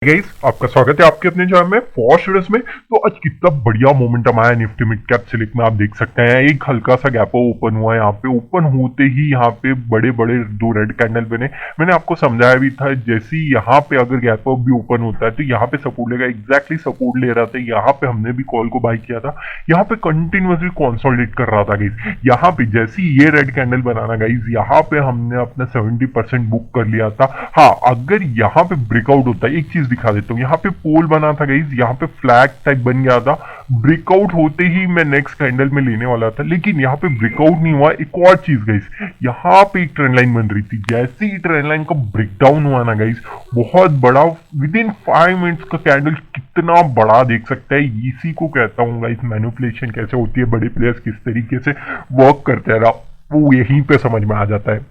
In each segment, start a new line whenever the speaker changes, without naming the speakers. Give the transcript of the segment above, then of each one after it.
Guys, आपका स्वागत है आपके अपने चैनल में फॉर वीडियोस में। तो आज कितना बढ़िया मोमेंटम आया निफ्टी मिड कैप सिलेक्ट में, आप देख सकते हैं। एक हल्का सा गैप ओपन हुआ है, यहाँ पे ओपन होते ही यहाँ पे बड़े बड़े दो रेड कैंडल बने। मैंने आपको समझाया भी था, जैसे ही यहाँ पे अगर गैप अप भी ओपन होता है तो यहाँ पे सपोर्ट लेगा। एग्जैक्टली सपोर्ट ले रहा था, यहाँ पे हमने भी कॉल को बाय किया था। यहाँ पे कंटिन्यूअसली कॉन्सोलिडेट कर रहा था गाइस। यहाँ पे जैसे ही ये रेड कैंडल बनाना गाइस, यहाँ पे हमने अपना 70% बुक कर लिया था। हाँ, अगर यहाँ पे ब्रेकआउट होता है, एक चीज दिखा देता हूँ। यहाँ पे पोल बना था गाइस, यहाँ पे फ्लैग टाइप बन गया था। ब्रेकआउट होते ही मैं नेक्स्ट कैंडल में लेने वाला था, लेकिन यहाँ पे ब्रेकआउट नहीं हुआ। एक और चीज गाइस, यहाँ पे एक ट्रेंड लाइन बन रही थी। जैसे ही ट्रेंड लाइन का ब्रेकडाउन हुआ ना गाइस, बहुत बड़ा विद इन 5 मिनट्स का कैंडल कितना बड़ा देख सकता है। इसी को कहता हूँ गाइस मैनिपुलेशन कैसे होती है, बड़े प्लेयर्स किस तरीके से वर्क करते हैं, वो यहीं पे समझ में आ जाता है।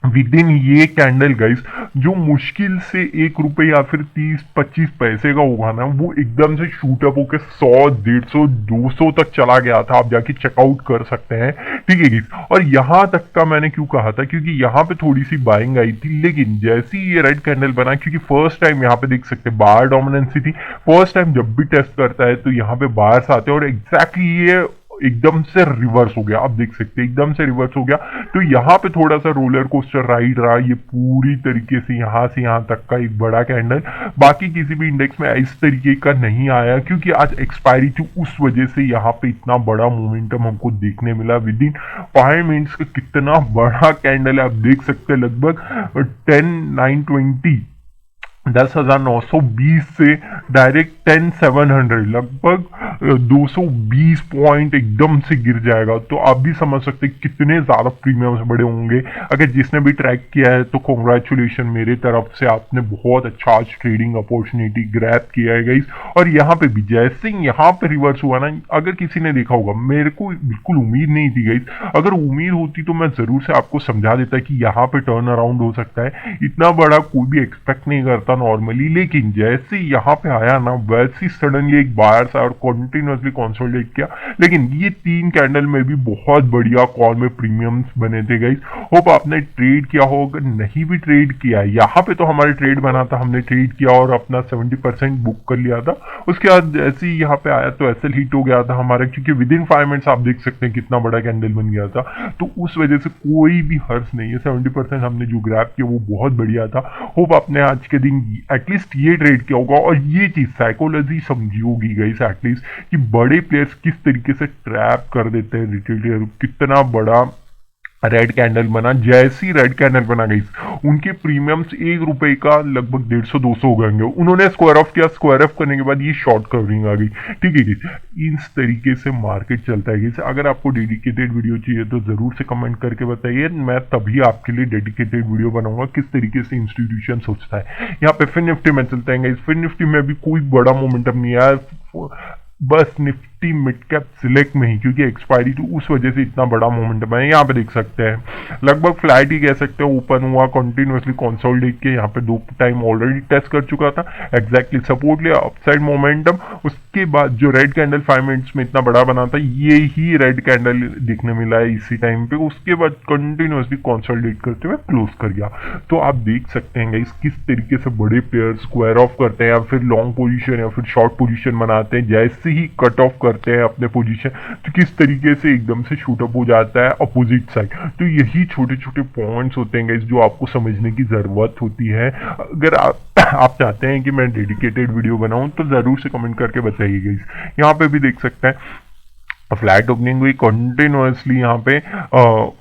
विद इन ये कैंडल गाइस, जो मुश्किल से 1 रुपए या फिर 30-25 पैसे का होगा ना, वो एकदम से शूटअप होकर 100, 150, 200 तक चला गया था। आप जाके चेकआउट कर सकते हैं, ठीक है गाइस। और यहां तक का मैंने क्यों कहा था, क्योंकि यहाँ पे थोड़ी सी बाइंग आई थी। लेकिन जैसे ही ये रेड कैंडल बना, क्योंकि फर्स्ट टाइम यहाँ पे देख सकते हैं बायर डोमिनेंसी थी। फर्स्ट टाइम जब भी टेस्ट करता है तो यहाँ पे बायर्स आते हैं, और एग्जैक्टली ये एकदम से रिवर्स हो गया। आप देख सकते हैं एकदम से रिवर्स हो गया। तो यहाँ पे थोड़ा सा रोलर कोस्टर राइड रहा ये पूरी तरीके से यहाँ तक का एक बड़ा कैंडल। बाकी किसी भी इंडेक्स में इस तरीके का नहीं आया, क्योंकि आज एक्सपायरी थी, उस वजह से यहाँ पे इतना बड़ा मोमेंटम हमको देखने मिला। विद इन 5 मिनट्स का कितना बड़ा कैंडल है, आप देख सकते हैं। लगभग 10,920 10,920 से डायरेक्ट 10,700, लगभग 220 पॉइंट एकदम से गिर जाएगा। तो आप भी समझ सकते हैं कितने ज्यादा प्रीमियम्स बड़े होंगे। अगर जिसने भी ट्रैक किया है तो कॉन्ग्रेचुलेशन मेरे तरफ से, आपने बहुत अच्छा आज ट्रेडिंग अपॉर्चुनिटी ग्रैब किया है गाइस। और यहाँ पे भी जैसे यहाँ पे रिवर्स हुआ ना, अगर किसी ने देखा होगा, मेरे को बिल्कुल उम्मीद नहीं थी गाइस। अगर उम्मीद होती तो मैं जरूर से आपको समझा देता कि यहाँ पे टर्न अराउंड हो सकता है। इतना बड़ा कोई भी एक्सपेक्ट नहीं करता नॉर्मली, लेकिन जैसे यहाँ पे आया ना, वैसे ही सडनली एक बायर्स आया और कंटिन्यूअसली कंसोलिडेट किया। लेकिन ये 3 कैंडल में भी बहुत बढ़िया कॉल में प्रीमियम्स बने थे गाइस। होप आपने ट्रेड किया हो। अगर नहीं भी ट्रेड किया है, यहाँ पे तो हमारे ट्रेड बना था, हमने ट्रेड किया और अपना 70% बुक कर लिया था। उसके बाद जैसे ही यहाँ पे आया तो एसएल हिट हो गया था हमारा, क्योंकि विद इन 5 मिनट्स आप देख सकते हैं कितना बड़ा कैंडल बन गया था। तो उस वजह से कोई भी हर्ष नहीं है। 70% हमने जो ग्रैब किया वो बहुत बढ़िया था। होप आपने आज के दिन एटलीस्ट ये ट्रेड किया होगा, और ये चीज साइकोलॉजी समझी होगी गाइस एटलीस्ट, कि बड़े प्लेयर्स किस तरीके से ट्रैप कर देते हैं रिटेल प्लेयर। कितना बड़ा रेड कैंडल बना, जैसी रेड कैंडल बना गई, उनके प्रीमियम्स 1 रुपए का लगभग 150-200 हो गएंगे। उन्होंने स्क्वायर ऑफ किया, स्क्वायर ऑफ करने के बाद ये शॉर्ट कवरिंग आ गई, ठीक है जी। इस तरीके से मार्केट चलता है। अगर आपको डेडिकेटेड वीडियो चाहिए तो जरूर से कमेंट करके बताइए, मैं तभी आपके लिए डेडिकेटेड वीडियो बनाऊंगा किस तरीके से इंस्टीट्यूशन सोचता है। यहाँ पे फिर निफ्टी में चलते हैं। फिर निफ्टी में भी कोई बड़ा मोमेंटम नहीं आया, बस निफ्टी मिड कैप सिलेक्ट में ही, क्योंकि एक्सपायरी थी उस वजह से इतना बड़ा मोमेंटम है। यहाँ पे देख सकते हैं लगभग फ्लैट ही कह सकते हैं, ओपन हुआ कंटिन्यूअसली कंसोलिडेट के, यहाँ पे 2 टाइम ऑलरेडी टेस्ट कर चुका था, एग्जैक्टली सपोर्ट लिया, अपसाइड मोमेंटम। उसके बाद जो रेड कैंडल 5 मिनट्स में इतना बड़ा बना था, ये ही रेड कैंडल दिखने मिला है इसी टाइम पे। उसके बाद कंटिन्यूअसली कंसोलिडेट करते हुए क्लोज कर गया। तो आप देख सकते हैं गाइस किस तरीके से बड़े प्लेयर स्क्वायर ऑफ करते हैं, या फिर लॉन्ग पोजीशन या फिर शॉर्ट पोजीशन बनाते हैं। जैसे ही कट ऑफ करते हैं अपने पोजीशन, तो किस तरीके से एकदम से शूटअप हो जाता है अपोजिट साइड। तो यही छोटे छोटे पॉइंट्स होते हैं गाइस जो आपको समझने की जरूरत होती है। अगर आप चाहते हैं कि मैं डेडिकेटेड वीडियो बनाऊं तो जरूर से कमेंट करके बताइए गाइस। यहाँ पे भी देख सकते हैं फ्लैट ओपनिंग हुई, कंटिन्यूअसली यहाँ पे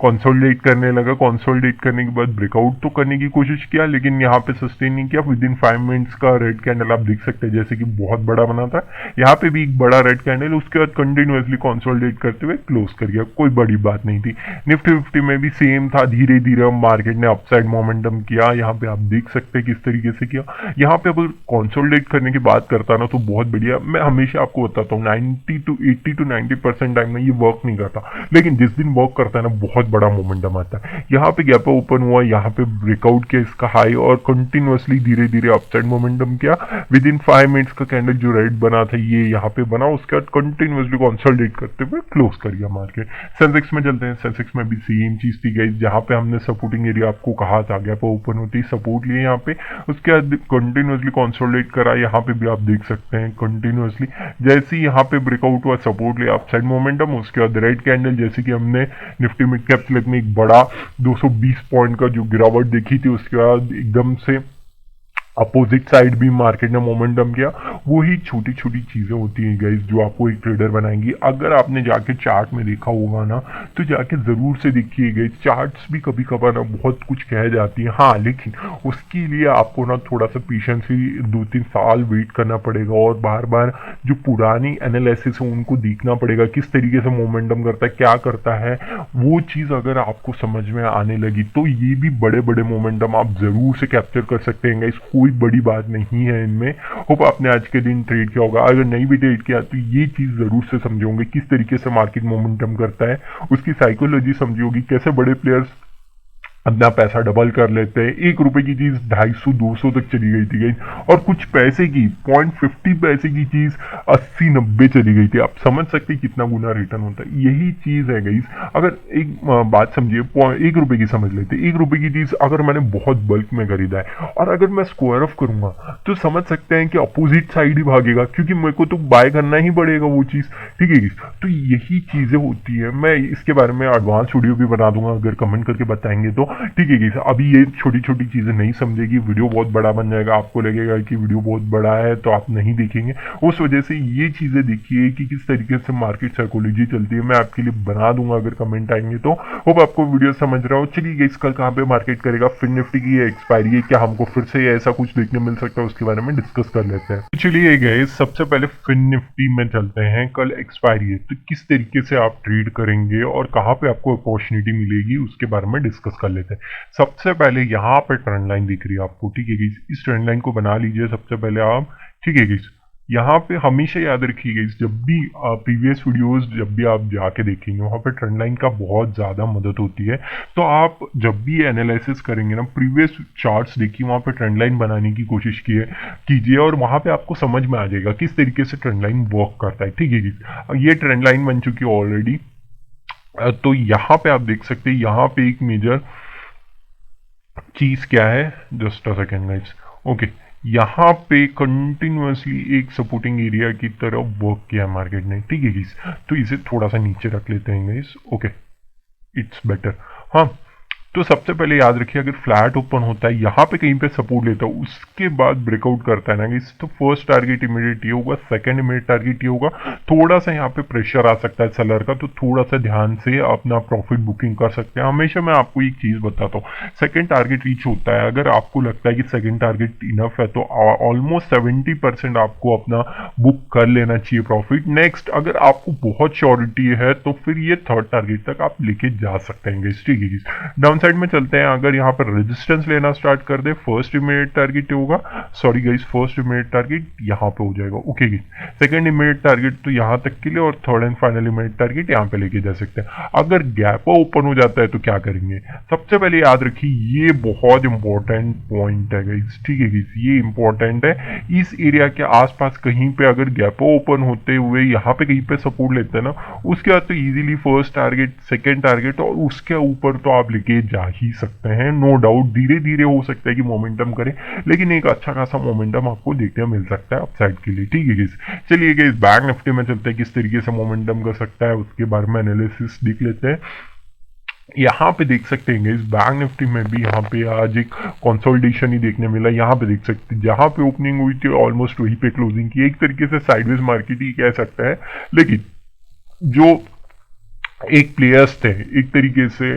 कंसोलिडेट करने लगा। कंसोलिडेट करने के बाद ब्रेकआउट तो करने की कोशिश किया, लेकिन यहाँ पे सस्टेन नहीं किया। विद इन 5 मिनट्स का रेड कैंडल आप देख सकते हैं, जैसे कि बहुत बड़ा बना था। यहाँ पे भी एक बड़ा रेड कैंडल, उसके बाद कंटिन्यूअसली कंसोलिडेट करते हुए क्लोज कर गया। कोई बड़ी बात नहीं थी। निफ्टी 50 में भी सेम था, धीरे धीरे मार्केट ने अपसाइड मोमेंटम किया। यहाँ पे आप देख सकते हैं किस तरीके से किया। यहाँ पे अगर कंसोलिडेट करने की बात करता ना तो बहुत बढ़िया। मैं हमेशा आपको बताता हूँ 80 to 90% 100% टाइम में ये वर्क नहीं करता, लेकिन जिस दिन वर्क करता है ना बहुत बड़ा मोमेंटम आता है। यहाँ पे गैप ओपन हुआ, यहाँ पे ब्रेकआउट किया इसका हाई और कंटिन्यूअसली धीरे धीरे अपसाइड मोमेंटम किया। विद इन 5 मिनट्स का कैंडल जो रेड बना था ये यहाँ पे बना, उसके बाद कंटिन्यूअसली कंसोलिडेट करते हुए क्लोज कर गया मार्केट। सेंसेक्स में चलते हैं, सेंसेक्स में भी सेम चीज थी गाइस, जहाँ पे हमने सपोर्टिंग एरिया आपको कहा था गैप ओपन होती सपोर्ट लिए यहाँ पे, उसके बाद कंटिन्यूअसली कंसोलिडेट करा। यहाँ पे भी आप देख सकते हैं कंटिन्यूअसली जैसे ही यहाँ पे ब्रेकआउट हुआ सपोर्ट लिया अपसाइड मोमेंटम, उसके बाद रेड कैंडल जैसे कि हमने निफ्टी मिड कैप सेलेक्ट में एक बड़ा 220 पॉइंट का जो गिरावट देखी थी, उसके बाद एकदम से अपोजिट साइड भी मार्केट ने मोमेंटम किया। वही छोटी छोटी चीजें होती हैं गाइस जो आपको एक ट्रेडर बनाएंगी। अगर आपने जाके चार्ट में देखा होगा ना तो जाके जरूर से देखिए गाइस, चार्ट्स भी कभी कभार ना बहुत कुछ कह जाती है, हाँ लेकिन उसके लिए आपको ना थोड़ा सा पेशेंसली 2-3 साल वेट करना पड़ेगा और बार बार जो पुरानी एनालिसिस है उनको देखना पड़ेगा, किस तरीके से मोमेंटम करता है, क्या करता है। वो चीज अगर आपको समझ में आने लगी तो ये भी बड़े बड़े मोमेंटम आप जरूर से कैप्चर कर सकते हैं गाइस, कोई बड़ी बात नहीं है इनमें। होप आपने आज के दिन ट्रेड किया होगा, अगर नहीं भी ट्रेड किया तो ये चीज जरूर से समझोगे किस तरीके से मार्केट मोमेंटम करता है, उसकी साइकोलॉजी समझोगी, कैसे बड़े प्लेयर्स अपना पैसा डबल कर लेते हैं। 1 रुपए की चीज 250-200 तक चली गई थी गाइस, और कुछ पैसे की 0.50 पैसे की चीज 80-90 चली गई थी। आप समझ सकते हैं कितना गुना रिटर्न होता है, यही चीज है गाइस। अगर एक बात समझिए, 1 रुपए की समझ लेते, 1 रुपए की चीज अगर मैंने बहुत बल्क में खरीदा है और अगर मैं स्क्वायर ऑफ करूंगा तो समझ सकते हैं कि अपोजिट साइड ही भागेगा, क्योंकि मेरे को तो बाय करना ही पड़ेगा वो चीज, ठीक है गाइस। तो यही चीजें होती है, मैं इसके बारे में एडवांस वीडियो भी बना दूंगा, अगर कमेंट करके बताएंगे तो, ठीक है गाइस। अभी ये छोटी छोटी चीजें नहीं समझेगी, वीडियो बहुत बड़ा बन जाएगा, आपको लगेगा कि वीडियो बहुत बड़ा है तो आप नहीं देखेंगे। उस वजह से ये चीजें देखिए कि किस तरीके से मार्केट साइकोलॉजी चलती है, मैं आपके लिए बना दूंगा अगर कमेंट आएंगे तो। होप आपको वीडियो समझ रहा हो। चलिए गाइस, कल कहाँ पे मार्केट करेगा, फिर निफ्टी की एक्सपायरी है, क्या हमको फिर से ऐसा कुछ देखने मिल सकता है, उसके बारे में डिस्कस कर लेते हैं। तो चलिए गाइस, सबसे पहले फिर निफ्टी में चलते हैं। कल एक्सपायरी है तो किस तरीके से आप ट्रेड करेंगे और कहाँ पे आपको अपॉर्चुनिटी मिलेगी उसके बारे में डिस्कस कर लेते हैं। सबसे पहले यहाँ पे ट्रेंड लाइन दिख रही है आपको, ठीक है गाइस, इस ट्रेंड लाइन को बना लीजिए सबसे पहले आप, ठीक है गाइस। यहाँ पे हमेशा याद रखिएगा गाइस, जब भी प्रीवियस वीडियोस जब भी आप जाके देखेंगे वहाँ पे ट्रेंड लाइन का बहुत ज़्यादा मदद होती है। तो आप जब भी एनालिसिस करेंगे ना, प्रीवियस चार्ट्स देखिए, वहाँ पे ट्रेंड लाइन बनाने की कोशिश कीजिए और वहाँ पे आपको समझ में आ जाएगा किस तरीके से ट्रेंड लाइन वर्क करता है, ठीक है गाइस। ये ट्रेंड लाइन बन चुकी है ऑलरेडी, तो यहाँ पे आप देख सकते हैं, यहाँ पे एक मेजर चीज क्या है, just a second guys, okay. यहाँ पे कंटिन्यूअसली एक सपोर्टिंग एरिया की तरफ वर्क किया मार्केट ने, ठीक है गाइस। तो इसे थोड़ा सा नीचे रख लेते हैं गाइस, ओके, इट्स बेटर। हाँ, तो सबसे पहले याद रखिए, अगर फ्लैट ओपन होता है यहाँ पे कहीं पे सपोर्ट लेता है, उसके बाद ब्रेकआउट करता है ना गाइस, तो फर्स्ट टारगेट इमीडिएट ये होगा, सेकंड इमीडिएट टारगेट ये होगा। थोड़ा सा यहाँ पे प्रेशर आ सकता है सेलर का, तो थोड़ा सा ध्यान से अपना प्रॉफिट बुकिंग कर सकते हैं। हमेशा मैं आपको एक चीज बताता हूँ, सेकेंड टारगेट रीच होता है, अगर आपको लगता है कि सेकेंड टारगेट इनफ है तो ऑलमोस्ट 70% आपको अपना बुक कर लेना चाहिए प्रॉफिट। नेक्स्ट, अगर आपको बहुत श्योरिटी है तो फिर ये थर्ड टारगेट तक आप लेके जा सकते हैं गाइस, ठीक है। डाउन साइड में चलते हैं, अगर यहाँ पर रेजिस्टेंस लेना स्टार्ट कर दे, फर्स्ट इमीडिएट टारगेट होगा, sorry guys, first immediate target यहाँ पे हो जाएगा, okay guys. Second immediate target तो यहाँ तक के लिए, और third and final immediate target यहाँ पे लेके जा सकते हैं। अगर गैप ओपन हो जाता है तो क्या करेंगे, सबसे पहले याद रखिए, ये बहुत इंपॉर्टेंट पॉइंट है गाइस, ठीक है गाइस, ये इंपॉर्टेंट है। इस एरिया के आसपास कहीं पे अगर गैप ओपन होते हुए यहाँ पे कहीं पे सपोर्ट लेते हैं ना, उसके बाद तो easily first target, second target और उसके ऊपर तो आप लेके जा ही सकते हैं, नो डाउट। धीरे धीरे हो सकता है कि मोमेंटम करे, लेकिन एक अच्छा खासा मोमेंटम आपको देखने मिल सकता है अपसाइड के लिए, ठीक है गाइस। चलिए गाइस, बैंक निफ्टी में चलते हैं, किस तरीके से मोमेंटम कर सकता है उसके बारे में एनालिसिस देख लेते हैं। यहाँ पे देख सकते हैं इस बैंक निफ्टी में भी यहाँ पे आज एक कंसोलिडेशन ही देखने मिला। यहाँ पे देख सकते हैं, जहाँ पे ओपनिंग हुई थी ऑलमोस्ट वहीं पे क्लोजिंग की, एक तरीके से साइडवेज मार्केट ही कह सकता है। लेकिन जो एक प्लेयर्स थे, एक तरीके से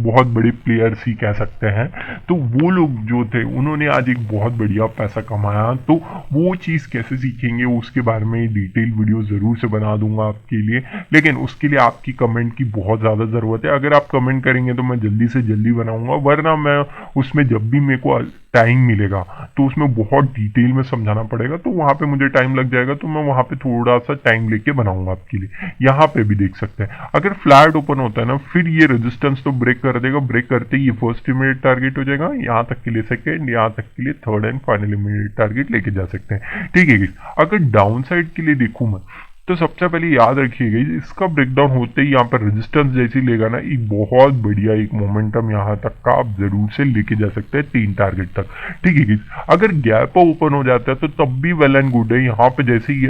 बहुत बड़े प्लेयर्स ही कह सकते हैं, तो वो लोग जो थे उन्होंने आज एक बहुत बढ़िया पैसा कमाया। तो वो चीज़ कैसे सीखेंगे उसके बारे में डिटेल वीडियो ज़रूर से बना दूंगा आपके लिए, लेकिन उसके लिए आपकी कमेंट की बहुत ज़्यादा ज़रूरत है। अगर आप कमेंट करेंगे तो मैं जल्दी से जल्दी बनाऊंगा, वरना मैं उसमें जब भी मेरे को टाइम मिलेगा तो उसमें बहुत डिटेल में समझाना पड़ेगा, तो वहाँ पे मुझे टाइम लग जाएगा, तो मैं वहाँ पे थोड़ा सा टाइम लेके बनाऊंगा आपके लिए। यहाँ पे भी देख सकते हैं अगर फ्लैट ओपन होता है ना, फिर ये रेजिस्टेंस तो ब्रेक कर देगा, ब्रेक करते ही ये फर्स्ट इमीडिएट टारगेट हो जाएगा, यहाँ तक के लिए सेकेंड, यहाँ तक के लिए third and final immediate target लेके जा सकते हैं। ठीक है guys? अगर डाउन साइड के लिए देखूं मैं, तो सबसे पहले याद रखिएगा इसका ब्रेकडाउन होते ही यहाँ पर रेजिस्टेंस जैसी लेगा ना, एक बहुत बढ़िया एक मोमेंटम यहाँ तक का आप जरूर से लेके जा सकते हैं 3 टारगेट तक। ठीक है guys? अगर गैप ओपन हो जाता है तो तब भी वेल एंड गुड है। यहाँ पे जैसे ही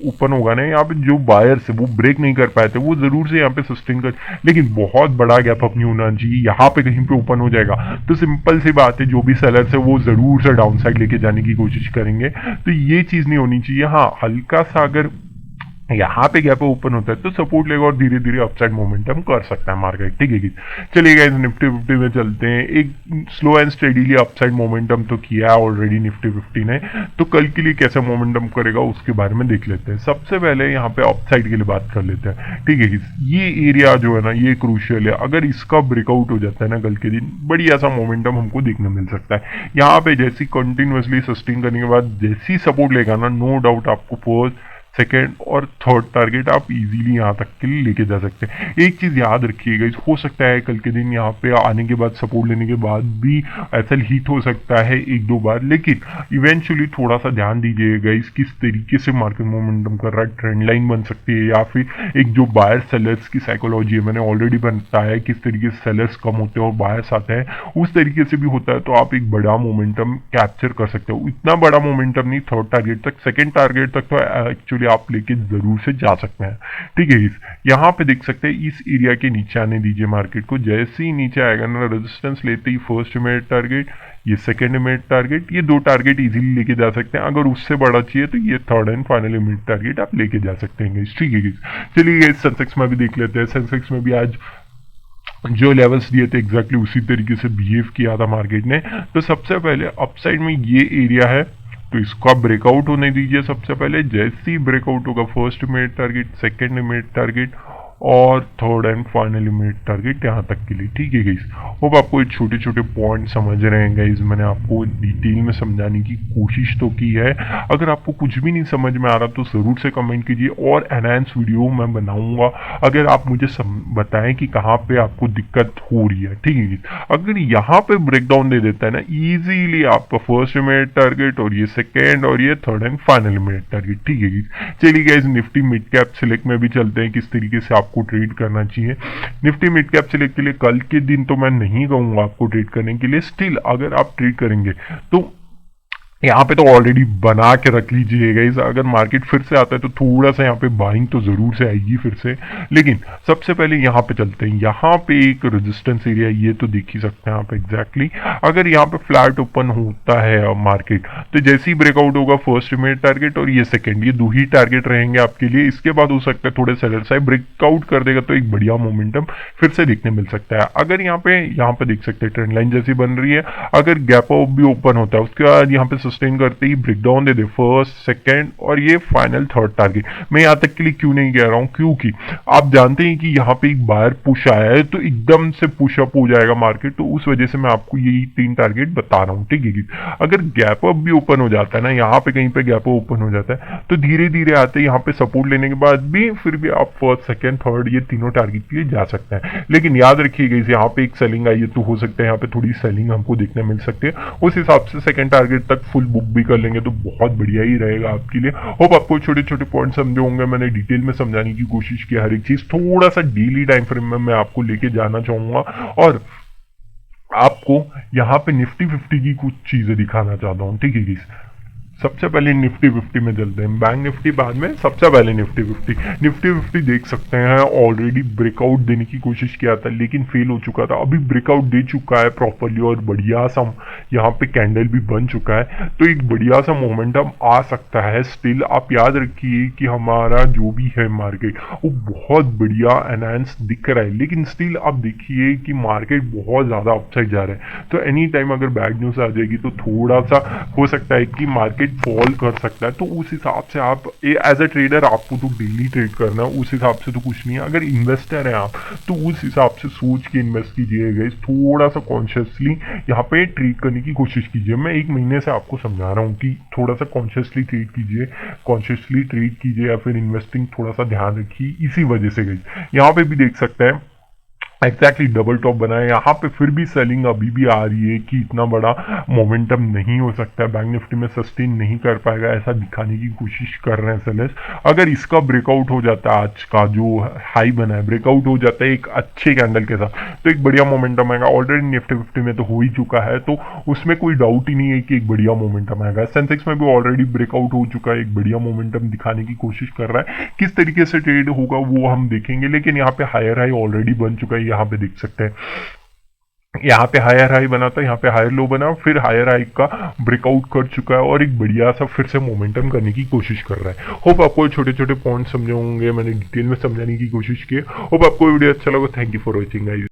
ओपन होगा ना, यहाँ पे जो बायर्स है वो ब्रेक नहीं कर पाए थे, वो जरूर से यहाँ पे सस्टेन कर, लेकिन बहुत बड़ा गैप अप नहीं होना चाहिए। यहाँ पे कहीं पे ओपन हो जाएगा तो सिंपल सी बात है, जो भी सेलर्स है वो जरूर से डाउन साइड लेके जाने की कोशिश करेंगे, तो ये चीज नहीं होनी चाहिए। हाँ, हल्का सा अगर यहाँ पे गैप ओपन होता है तो सपोर्ट लेगा और धीरे धीरे अपसाइड मोमेंटम कर सकता है मार्केट। ठीक है, चलिए गाइस निफ्टी 50 में चलते हैं। एक slow and steadily upside momentum तो किया है ऑलरेडी निफ्टी 50 ने, तो कल के लिए कैसे मोमेंटम करेगा उसके बारे में देख लेते हैं। सबसे पहले यहाँ पे अपसाइड के लिए बात कर लेते हैं। ठीक है, ये एरिया जो है ना ये क्रूशियल है, अगर इसका ब्रेकआउट हो जाता है ना कल के दिन, बढ़िया सा मोमेंटम हमको देखने मिल सकता है। यहाँ पे जैसी कंटिन्यूअसली सस्टेन करने के बाद जैसी सपोर्ट लेगा ना, नो डाउट आपको फर्स्ट, सेकेंड और थर्ड टारगेट आप इजीली यहाँ तक के लिए लेके जा सकते हैं। एक चीज याद रखिएगा, हो सकता है कल के दिन यहाँ पे आने के बाद सपोर्ट लेने के बाद भी एसएल हिट हो सकता है 1-2 बार, लेकिन इवेंचुअली थोड़ा सा ध्यान दीजिएगा इस किस तरीके से मार्केट मोमेंटम कर रहा है। ट्रेंड लाइन बन सकती है या फिर एक जो बायर सेलर्स की साइकोलॉजी है, मैंने ऑलरेडी बताया है किस तरीके से सेलर्स कम होते हैं और बायर्स आते हैं, उस तरीके से भी होता है, तो आप एक बड़ा मोमेंटम कैप्चर कर सकते हो। इतना बड़ा मोमेंटम नहीं, थर्ड टारगेट तक, सेकेंड टारगेट तक तो एक्चुअली आप लेके जरूर से जा सकते हैं। ठीक है, यहाँ पे देख सकते हैं इस एरिया के नीचे आने दीजिए मार्केट को, जैसे ही नीचे आएगा ना रेजिस्टेंस लेते ही फर्स्ट इमीडिएट टारगेट, ये सेकेंड इमीडिएट टारगेट, ये 2 टारगेट इजीली लेके जा सकते हैं। अगर उससे बड़ा चाहिए तो ये third and final immediate target आप लेके जा सकते हैं। ठीक है, चलिए सेंसेक्स में भी देख लेते हैं। सेंसेक्स में भी आज जो लेवल्स दिए थे एग्जैक्टली उसी तरीके से बिहेव किया था मार्केट ने। तो सबसे पहले अपसाइड में ये एरिया है, तो इसका ब्रेकआउट होने दीजिए। सबसे पहले जैसे ही ब्रेकआउट होगा first immediate target, second immediate target और third and final immediate target यहाँ तक के लिए। ठीक है गाइस, होप आपको ये छोटे छोटे पॉइंट समझ रहे हैं गाइस, मैंने आपको डिटेल में समझाने की कोशिश तो की है। अगर आपको कुछ भी नहीं समझ में आ रहा तो ज़रूर से कमेंट कीजिए और एनहांस वीडियो मैं बनाऊंगा अगर आप मुझे बताएं कि कहाँ पे आपको दिक्कत हो रही है। ठीक है, अगर यहाँ पे ब्रेकडाउन दे देता है ना ईजिली आपका फर्स्ट इमीडिएट टारगेट और ये सेकेंड और ये third and final immediate target. ठीक है, चलिए guys Nifty mid cap select में भी चलते हैं, किस तरीके से आपको ट्रेड करना चाहिए। निफ्टी मिड कैप सिलेक्ट के लिए कल के दिन तो मैं नहीं कहूंगा आपको ट्रेड करने के लिए, स्टिल अगर आप ट्रेड करेंगे तो यहाँ पे तो ऑलरेडी बना के रख लीजिएगा। इस अगर मार्केट फिर से आता है तो थोड़ा सा यहाँ पे बाइंग तो जरूर से आएगी फिर से, लेकिन सबसे पहले यहाँ पे चलते हैं। यहाँ पे एक रेजिस्टेंस एरिया ये तो देख ही सकते हैं आप एग्जैक्टली। अगर यहाँ पे फ्लैट ओपन होता है मार्केट तो जैसे ही ब्रेकआउट होगा फर्स्ट इमीडिएट टारगेट और ये सेकेंड, ये 2 ही टारगेट रहेंगे आपके लिए। इसके बाद हो सकता है थोड़े सेलर साइड ब्रेकआउट कर देगा तो एक बढ़िया मोमेंटम फिर से देखने मिल सकता है। अगर यहाँ पे देख सकते हैं ट्रेंड लाइन जैसी बन रही है, अगर गैप अप भी ओपन होता है उसके बाद यहाँ पे सस्टेन करते ही ब्रेकडाउन दे दे फर्स्ट, सेकेंड और ये फाइनल थर्ड टारगेट। मैं यहाँ तक के लिए क्यों नहीं कह रहा हूँ, क्योंकि आप जानते हैं कि यहाँ पे एक बायर पुश आया है तो एकदम से पुशअप हो जाएगा मार्केट, तो उस वजह से मैं आपको यही 3 टारगेट बता रहा हूँ। ठीक है, अगर गैप अप भी ओपन हो जाता है ना, यहाँ पे कहीं पे गैप अप ओपन हो जाता है तो धीरे धीरे आते यहाँ पे सपोर्ट लेने के बाद भी फिर भी आप फर्स्ट, सेकेंड, थर्ड ये तीनों टारगेट के लिए जा सकते हैं। लेकिन याद रखिएगा यहाँ पे एक सेलिंग आई है तो हो सकता है यहाँ पे थोड़ी सेलिंग हमको देखने मिल सकती है, उस हिसाब से सेकेंड टारगेट तक फुल बुक भी कर लेंगे तो बहुत बढ़िया ही रहेगा आपके लिए। होप आपको छोटे छोटे पॉइंट समझे होंगे, मैंने डिटेल में समझाने की कोशिश की हर एक चीज, थोड़ा सा डेली टाइम फ्रेम में मैं आपको लेके जाना चाहूंगा और आपको यहाँ पे निफ्टी 50 की कुछ चीजें दिखाना चाहता हूँ। ठीक है, सबसे पहले निफ्टी 50 में चलते हैं, बैंक निफ्टी बाद में, सबसे पहले निफ्टी 50 देख सकते हैं ऑलरेडी ब्रेकआउट देने की कोशिश किया था लेकिन फेल हो चुका था, अभी ब्रेकआउट दे चुका है प्रॉपरली और बढ़िया सा यहाँ पे कैंडल भी बन चुका है, तो एक बढ़िया सा मोमेंटम आ सकता है। स्टिल आप याद रखिए कि हमारा जो भी है मार्केट वो बहुत बढ़िया एनहांस दिख रहा है, लेकिन स्टिल आप देखिए कि मार्केट बहुत ज़्यादा अपसाइड जा रहा है, तो एनी टाइम अगर बैड न्यूज़ आ जाएगी तो थोड़ा सा हो सकता है कि मार्केट बिग फॉल कर सकता है। तो उस हिसाब से आप एज अ ट्रेडर आपको तो डेली ट्रेड करना है, उस हिसाब से तो कुछ नहीं है। अगर इन्वेस्टर है आप तो उस हिसाब से सोच के इन्वेस्ट कीजिए गाइस, थोड़ा सा कॉन्शियसली यहाँ पे ट्रेड करने की कोशिश कीजिए। मैं एक महीने से आपको समझा रहा हूँ कि थोड़ा सा कॉन्शियसली ट्रेड कीजिए, कॉन्शियसली ट्रेड कीजिए या फिर इन्वेस्टिंग थोड़ा सा ध्यान रखिए। इसी वजह से गाइस यहाँ पे भी देख सकते हैं एग्जैक्टली डबल टॉप बना है, यहाँ पे फिर भी सेलिंग अभी भी आ रही है कि इतना बड़ा मोमेंटम नहीं हो सकता है, बैंक निफ्टी में सस्टेन नहीं कर पाएगा, ऐसा दिखाने की कोशिश कर रहे हैं सेलर्स। अगर इसका ब्रेकआउट हो जाता है, आज का जो हाई बना है ब्रेकआउट हो जाता है एक अच्छे कैंडल के साथ, तो एक बढ़िया मोमेंटम आएगा। ऑलरेडी निफ्टी 50 में तो हो ही चुका है, तो उसमें कोई डाउट ही नहीं है कि एक बढ़िया मोमेंटम आएगा। सेंसेक्स में भी ऑलरेडी ब्रेकआउट हो चुका है, एक बढ़िया मोमेंटम दिखाने की कोशिश कर रहा है। किस तरीके से ट्रेड होगा वो हम देखेंगे, लेकिन यहाँ पे हायर हाई ऑलरेडी बन चुका है। यहाँ पे देख सकते हैं यहाँ पे हायर हाई बना था, यहाँ पे हायर लो बना, फिर हायर हाई का ब्रेकआउट कर चुका है और एक बढ़िया सा फिर से मोमेंटम करने की कोशिश कर रहा है। होप आपको छोटे छोटे पॉइंट समझे होंगे, मैंने डिटेल में समझाने की कोशिश की है। होप आपको वीडियो अच्छा लगा। Thank you for watching guys.